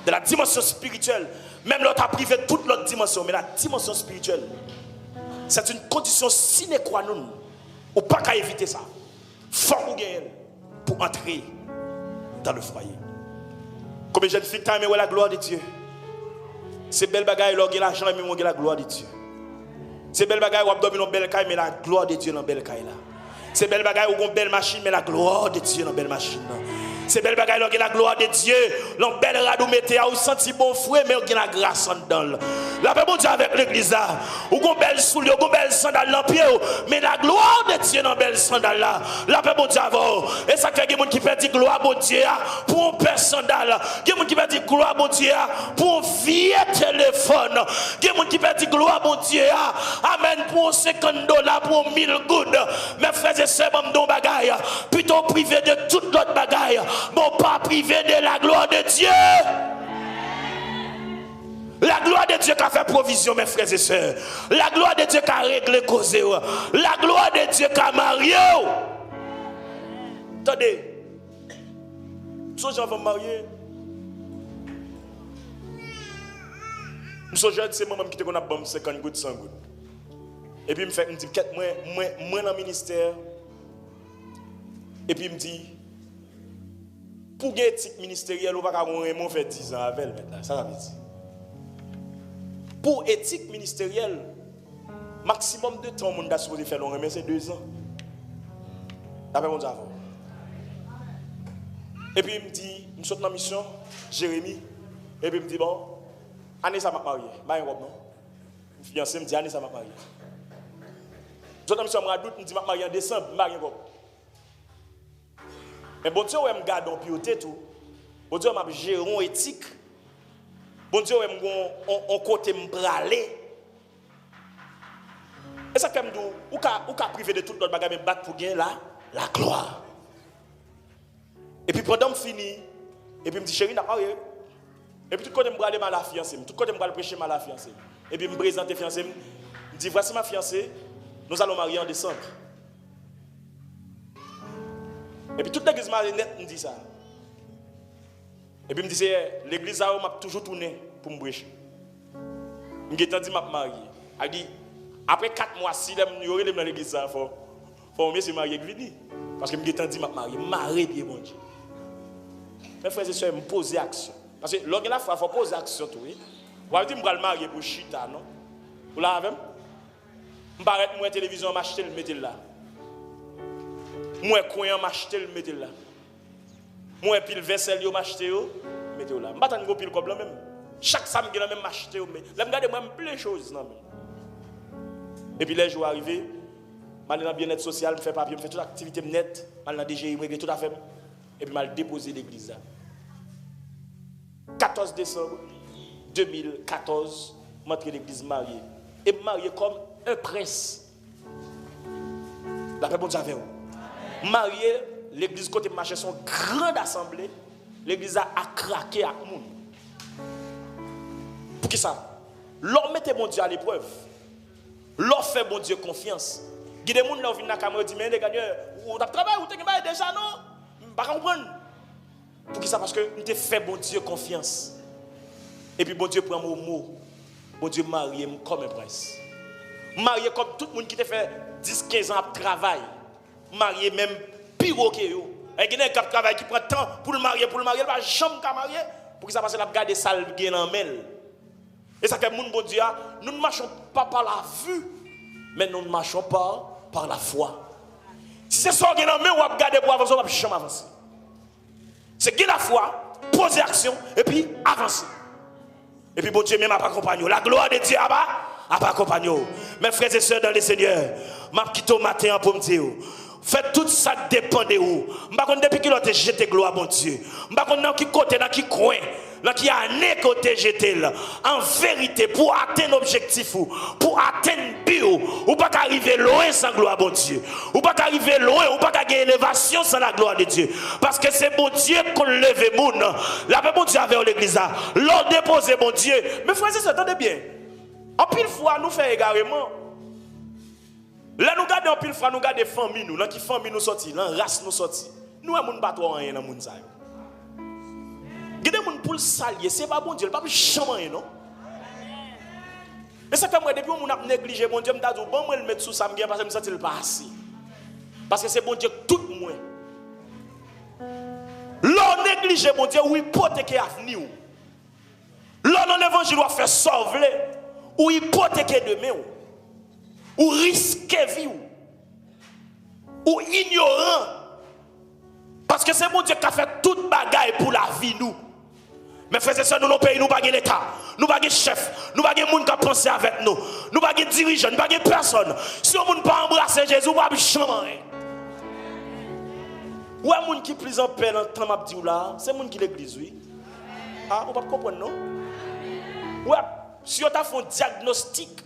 De la dimension spirituelle, même l'autre a privé toute l'autre dimension, mais la dimension spirituelle, c'est une condition sine qua non. Ou pas qu'à éviter ça. Faut vous gagner pour entrer dans le foyer. Comme les jeunes filles qui aiment la gloire de Dieu. C'est belle bagaille, ils ont l'argent, mais ils ont la gloire de Dieu. C'est belle bagaille, ils ont dormi dans une belle caille, mais la gloire de Dieu dans une belle caille là. C'est belle bagaille, ils ont une belle machine, mais la gloire de Dieu dans une belle machine là. C'est belle bagaille, la gloire de Dieu. L'on belle radou mettez à ou senti bon fouet, mais on a la grâce en dedans. La paix bon Dieu avec l'église là. Ou gon belle soulier, ou gon belle sandale dans pied, mais la gloire de Dieu dans belle sandale là. La paix bon Dieu avant. Et ça fait que quelqu'un qui fait dire gloire bon Dieu pour un père sandale. Quelqu'un qui fait dire gloire bon Dieu pour un vieux téléphone. Quelqu'un qui fait dire gloire bon Dieu. Amen pour $50, pour 1000 good. Mes frères et sœurs, m'don bagaille. Plutôt privé de toute l'autre bagaille. Bon, pas privé de la gloire de Dieu. La gloire de Dieu qui a fait provision, mes frères et sœurs. La gloire de Dieu qui a réglé cause. La gloire de Dieu qui a marié. Attendez. Si j'en vais marier, je suis jeune, c'est moi-même qui te connais 50 gouttes, 100 gouttes. Et puis, il me fait, moi dans le ministère. Et puis, il me dit, Pour une éthique ministérielle, on va faire 10 ans avec elle maintenant. Ça veut dire. Pour éthique ministérielle, maximum de temps, on a supposé faire long, c'est 2 ans. D'après mon avant. Et puis il me dit, je suis dans la mission, Jérémy. Et puis il me dit, bon, année ça m'a marié. Je suis non. Fiancé me dit, année ça m'a marié. Je suis dans la mission, je me dit, je marié en décembre, je suis marié. Mais bon Dieu, je me garde en piauté tout. Bon Dieu, je me gère en éthique. Bon Dieu, je me côté me braler. Et ça comme nous, ou ka privé de tout notre bagage, mais battre pour gagner la gloire. Et puis pendant que je finis, et puis je me dis, chérie, n'a pas marié. Et puis tout côté me braler mal la fiancée, tout côté me braler prêcher mal la fiancée. Et puis me présenter fiancée, me dit, voici ma fiancée, nous allons marier en décembre. Et puis toute l'église m'a me dit ça. Et puis me dit, l'église m'a toujours tourné pour me prêcher. Je me dit, m'a marié. Elle dit, après 4 mois, si je suis dans l'église, il faut me marier avec lui. Parce que je me dit, m'a marié. Marié, bien mon Dieu. Mes frères et sœurs, me poser action. Parce que lorsque la foi, il faut poser action. Vous avez dit, je vais me marier pour chita, non? Vous l'avez? Je vais arrêter la télévision, je vais m'acheter le mettre là. Moi, coin, je vais m'acheter le mettre là. Moi, pile vaisselle, je vais m'acheter le mettre là. Je ne vais pas attendre pile comme même. Chaque samedi, je vais même m'acheter le mettre. Là, je regarde moi plein de choses. Et puis les jours arrivés, je vais dans le bien-être social, je fais papier, je fais toute activité nette, je vais dans le DGI, je tout à fait. Et puis je vais déposer l'église. 14 décembre 2014, je suis l'église mariée. Et mariée comme un prince. D'après bon Dieu, marié, l'église côté marché son grande assemblée, l'église a craqué à monde. Pour qui ça? L'homme mette mon Dieu à l'épreuve. L'homme fait bon Dieu confiance. Il y a des gens qui viennent dans la caméra et disent, mais les gars, vous avez travaillé, vous avez travaillé déjà, non? Je ne comprends pas. Pour qui ça? Parce que nous avons fait bon Dieu confiance. Et puis bon Dieu prend mon mot. Bon Dieu marié comme un prince. Marié comme tout le monde qui a fait 10-15 ans de travail. Marié même pire que eux. Et il y a un travail qui prend temps pour le marier, il va jamais marier. Pour que ça passe la garde sale en mêle. Et ça fait mon bon Dieu, nous ne marchons pas par la vue, mais nous ne marchons pas par la foi. Si c'est ça qui est dans main, on va garder pour avancer, on va jamais avancer. C'est qui la foi, poser action et puis avancer. Et puis bon Dieu même a pas accompagné. La gloire de Dieu a pas accompagné. Mes frères et sœurs dans le Seigneur, je quitte au matin pour me dire. Faites tout ça dépend de vous. Je ne sais pas depuis qu'il a jeté gloire mon Dieu. Je ne sais pas dans qui côté, dans qui coin, dans qui année côté jeté là. En vérité, pour atteindre l'objectif, pour atteindre bio, ou pas arriver loin sans gloire mon Dieu. Ou pas arriver loin, ou pas gagner élévation sans la gloire de Dieu. Parce que c'est mon Dieu qu'on lève mon. La paix mon Dieu avec l'église. L'on dépose mon Dieu. Mais frères et sœurs, attendez bien. En pile fois, nous faisons égarément. Là, nous regardons en pile fois, nous regardons des familles, nous, là qui famille nous sorti, là, race nous sorti. Nous, on ne pas trop rien dans le monde. Il y a des gens pour le salier, c'est pas bon Dieu, pas jamais, non? Et ça fait moi, depuis qu'on a négligé, mon Dieu, je me dis, bon, moi, je le mettre sous ça, parce que je me sens pas assez. Parce que c'est bon Dieu, tout moins. L'on néglige, mon Dieu, ou hypothéquer l'avenir. L'on l'évangile doit faire sauver, ou hypothéquer demain. Ou risquer vie, ou ignorant. Parce que c'est mon Dieu qui a fait toute bagaille pour la vie, nous. Mais frères et sœurs, nous, nos pays, nous n'avons pas l'État, nous n'avons pas de chef, nous n'avons pas de monde qui a pensé avec nous, nous n'avons pas de dirigeants, nous n'avons pas de personne. Si on ne peut pas embrasser Jésus, nous ne pouvons pas changer. Ou un monde qui est plus en paix dans le temps que je là, c'est le monde qui est l'église, oui. Ah, on ne peut pas comprendre, non? Ouais, si on a fait un diagnostic,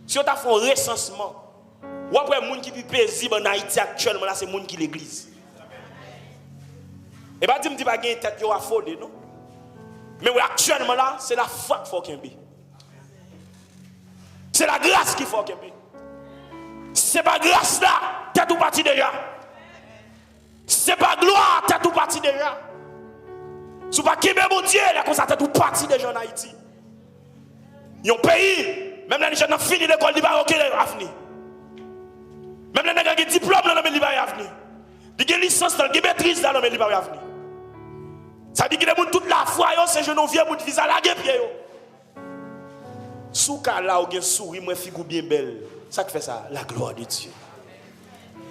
si on a fait un recensement, ou après les gens qui sont paisibles en Haïti actuellement, là, c'est les gens qui sont l'église. Et pas dire que je ne pas gagner tête à fondre, non? Mais actuellement là, c'est la foi qu'il faut qu'il y ait. C'est la grâce qu'il faut qu'il y ait. C'est pas grâce là, t'es tout parti déjà. C'est pas gloire, t'es tout parti déjà. Si pas qui mon Dieu, là, comme ça, t'es tout parti déjà en Haïti. Il y a un pays. Même les gens qui ont fini l'école, ils n'ont pas avenir. Même les gens qui ont diplôme, ils n'ont pas avenir. Ils ont licence, ils ont maîtrise, ils n'ont pas avenir. Ça dit que les gens toute la foi, c'est je viens pour visa la pied. Sous là ou gen souris moi figure bien belle. Ça qui fait ça, la gloire de Dieu.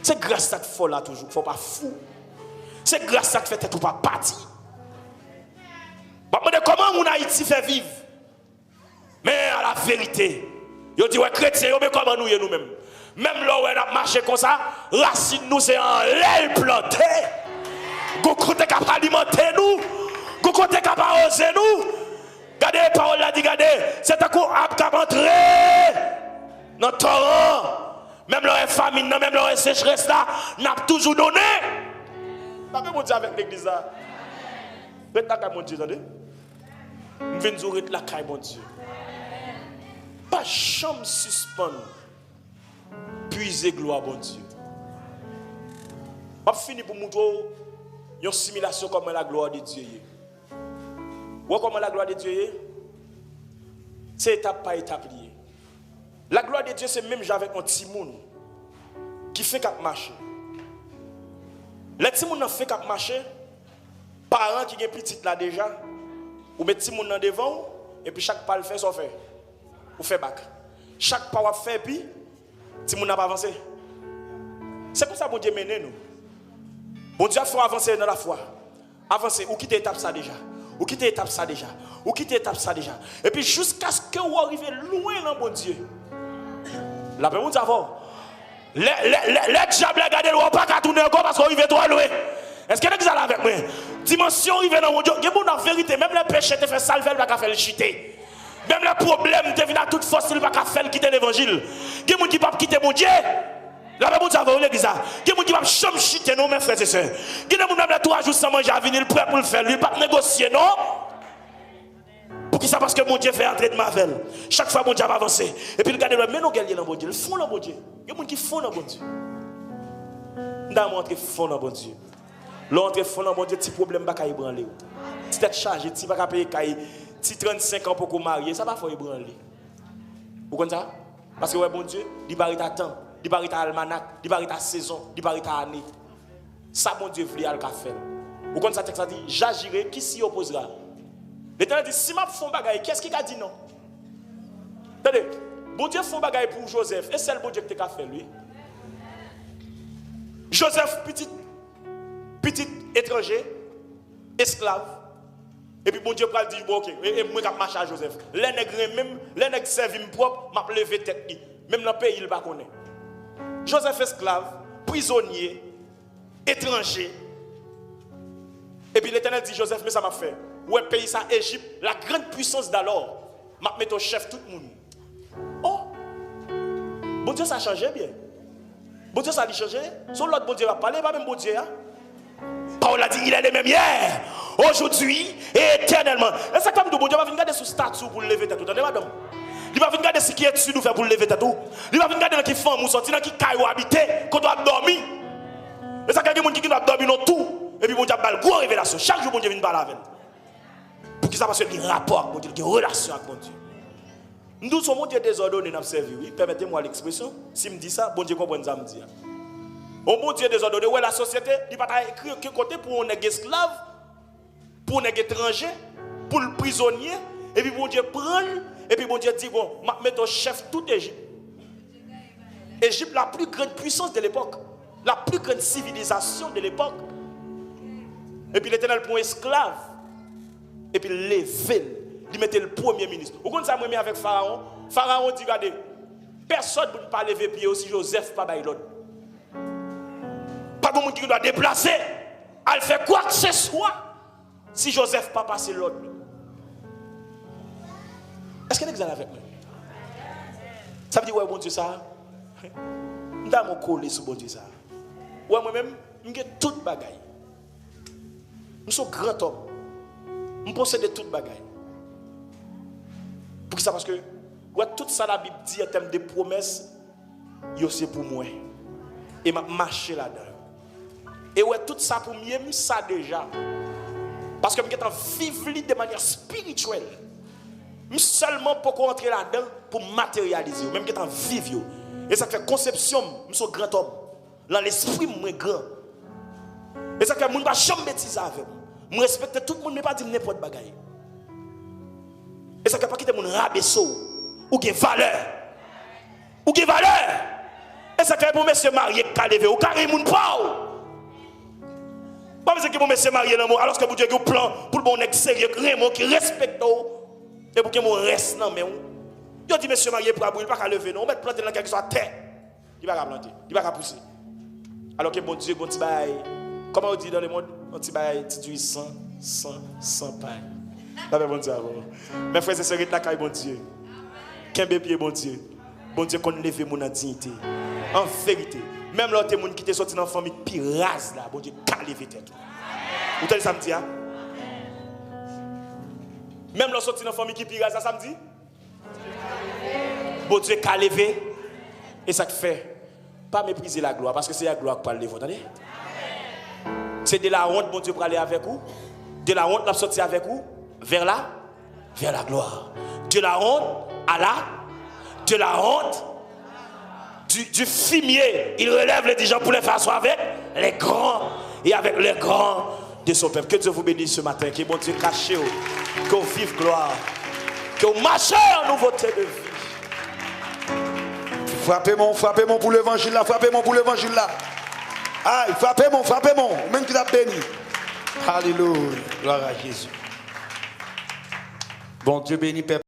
C'est grâce à ça qu'il faut là toujours, faut pas fou. C'est grâce à ça que fait tout pas parti. Comment mon Haïti fait vivre? Mais à la vérité, yo dit ouais chrétien, mais comment nous nous-mêmes? Même là où on a marché comme ça, racine nous c'est en l'aile planté. Go côté cap alimenter nous, go côté cap arroser nous. Regardez les paroles là dit regardez, c'est un coup à entrer dans le torrent. Même là famine, même là sécheresse là, n'a toujours donné. Pas même Dieu avec l'église là. Maintenant mon Dieu, attendez. Nous venons nous la caille mon Dieu. Pas chambre suspendre. Puiser gloire bon Dieu. Je finis pour montrer une simulation comme la gloire de Dieu. Vous comment la gloire de Dieu est? C'est étape par étape lié. La gloire de Dieu, c'est même avec un petit monde qui fait qu'à marcher. Les petits monde fait qu'à marcher, parents qui ont petit là déjà, ou met petit monde devant, et puis chaque pas le fait, ça fait. Ou fait bac. Chaque pas fait, puis, petit monde n'a pas avancé. C'est comme ça que bon Dieu mène nous. Bon Dieu a fait avancer dans la foi. Avancer, ou quitter étape ça déjà. Ou quitter étape ça déjà. Ou quitter étape ça déjà. Et puis jusqu'à ce que vous arrivez loin dans bon Dieu. La paix, vous savez. Les diables regardent le pas qu'à tourner encore parce qu'on arrive trop loin. Est-ce que vous allez avec moi? Dimension arrive dans mon Dieu. Il y a une vérité. Même les péchés te fait salver, il ne va pas faire le chiter. Même les problèmes te viennent à toute force, il ne va pas faire quitter l'évangile. Il y a des gens qui ne peuvent pas quitter mon Dieu. La même chose avec l'église. Il y a des gens qui ne peuvent pas chiter, non, mes frères et sœurs. Il y a des gens qui ne 3 jours sans manger à venir, prêt pour le faire. Lui, il ne peut pas négocier, non? Pour qui ça? Parce que mon Dieu fait entrer de ma veille. Chaque fois, mon Dieu va avancer. Et puis, regardez, mais nous, gagnons dans mon Dieu. Ils font dans mon Dieu. Il y a des gens qui font dans mon Dieu. Nous avons entré fond dans mon Dieu. L'entrée fond dans mon Dieu, petit problème, il ne va pas ébranler. Si tu es chargé, tu ne vas pas payer, si 35 ans pour qu'on marie, ça va faire ébranler. Vous comprenez ça? Parce que, ouais, bon Dieu, il va arrêter temps. Il va arrêter almanach, il va arrêter saison, il va arrêter année. Ça, mon Dieu, voulait le faire. Vous comprenez ça, texte ça dit, j'agirai, qui s'y opposera? L'Éternel dit, si je fais un bagage, qu'est-ce qu'il a dit non? Attendez, bon Dieu fait un bagage pour Joseph, et c'est le bon Dieu qui a fait lui. Joseph, petit étranger, esclave, et puis bon Dieu va dire, bon ok, et moi je marche à Joseph. Les nègres même, les nègres servent propre, m'a levé tête, même dans le pays, il ne va pas connaître. Joseph esclave, prisonnier, étranger. Et puis l'Éternel dit, Joseph, mais ça m'a fait. Ouais, pays ça, Égypte, la grande puissance d'alors, m'a mis au chef tout le monde. Oh, bon Dieu, ça a changé bien. Bon Dieu, ça a changé. Son l'autre bon Dieu va parler, pas même bon Dieu. Hein? Paul a dit, il est le même hier, aujourd'hui et éternellement. Et ça comme bon Dieu va venir regarder sous statut pour le lever tête. Attendez, madame. Il va venir regarder ce qui est dessus nous faire pour le lever tête. Il va venir regarder dans qui femme ou sortir dans qui caille ou habiter, qu'on doit dormir. Et ça, quelqu'un qui doit dormir dans tout. Et puis bon Dieu a une grosse révélation. Chaque jour, bon Dieu vient parler avec. Pour qu'il sache qu'il y a un rapport avec mon Dieu, qu'il y a une relation avec mon Dieu. Nous sommes mon Dieu désordonné dans service. Oui, permettez-moi l'expression. Si je me dis ça, bon Dieu comprend ça me dit. Au bon Dieu désordonné, ouais, la société, il va écrire que côté pour un esclave, pour un étranger, pour le prisonnier, et puis bon Dieu prend, et puis bon Dieu dit, bon, je mets au chef toute Égypte. Égypte, la plus grande puissance de l'époque, la plus grande civilisation de l'époque. Et puis l'Éternel pour un esclave, et puis lever, il mettait le premier ministre. Vous connaissez ça, moi, avec Pharaon? Pharaon dit, regardez, personne ne peut pas lever pied aussi, Joseph, pas bail l'autre. Pas de monde qui doit déplacer. Elle fait quoi que ce soit si Joseph pas passé l'autre. Est-ce qu'elle est avec moi? Ça veut dire, ouais, bon Dieu, ça. Je vais coller sur bon Dieu, ça. Ouais, moi-même, je suis tout bagaille. Je suis un grand homme. Je possède tout bagaille. Pour ça, parce que ouais, tout ça, la Bible dit en termes de promesses, c'est pour moi. Et je marche là-dedans. Et ouais, tout ça pour moi, ça déjà. Parce que je suis vivre de manière spirituelle. Je suis seulement pour entrer là-dedans, pour matérialiser. Même que je suis vivre. Et ça fait conception, je suis un grand homme. Dans l'esprit, je suis grand. Et ça fait que je ne vais pas jamais bêtiser avec moi. Je respecte tout le monde, mais pas dire n'importe quoi. Et ça ne peut pas quitter mon rabaisseau ou qui valeur. Ou qui valeur. Et ça fait pour monsieur marié qui levé ou carré mon pas. Pas besoin que mon monsieur marié dans alors que vous avez un plan pour le bon ex sérieux qui respecte et pour que mon reste non mais yo dit monsieur marié pour il pas qu'à lever non, on met planter dans quelque chose à terre. Il va pas planter, il va pas pousser. Alors que bon Dieu, bon petit bail, comment on dit dans le monde, un petit bail, petit sans paille. Là bon Dieu avant. Mes frères et sœurs, la caille bon Dieu. Kembe pied bon Dieu. Bon Dieu qu'on lève mon dignité. En vérité, même l'autre monde qui était sorti dans la famille pirase là, bon Dieu, qu'a levé tête. Vous entendez ça me dit hein? Même l'autre sorti dans la famille qui pirase là, ça me dit? Bon Dieu, qu'a levé. Et ça fait pas mépriser la gloire parce que c'est la gloire qui parle de vous, entendez? C'est de la honte, bon Dieu, pour aller avec vous. De la honte, la sortir avec vous vers la gloire. De la honte à de la honte du fumier. Il relève les gens pour les faire asseoir avec les grands et avec les grands de son peuple. Que Dieu vous bénisse ce matin. Que bon Dieu cache, que vous vive gloire, que vous marchez en nouveauté de vie. Frappez-moi pour l'évangile là, frappez-moi pour l'évangile là. Aïe, frappez-moi, même qui l'a béni. Alléluia, gloire à Jésus. Bon Dieu béni, Père.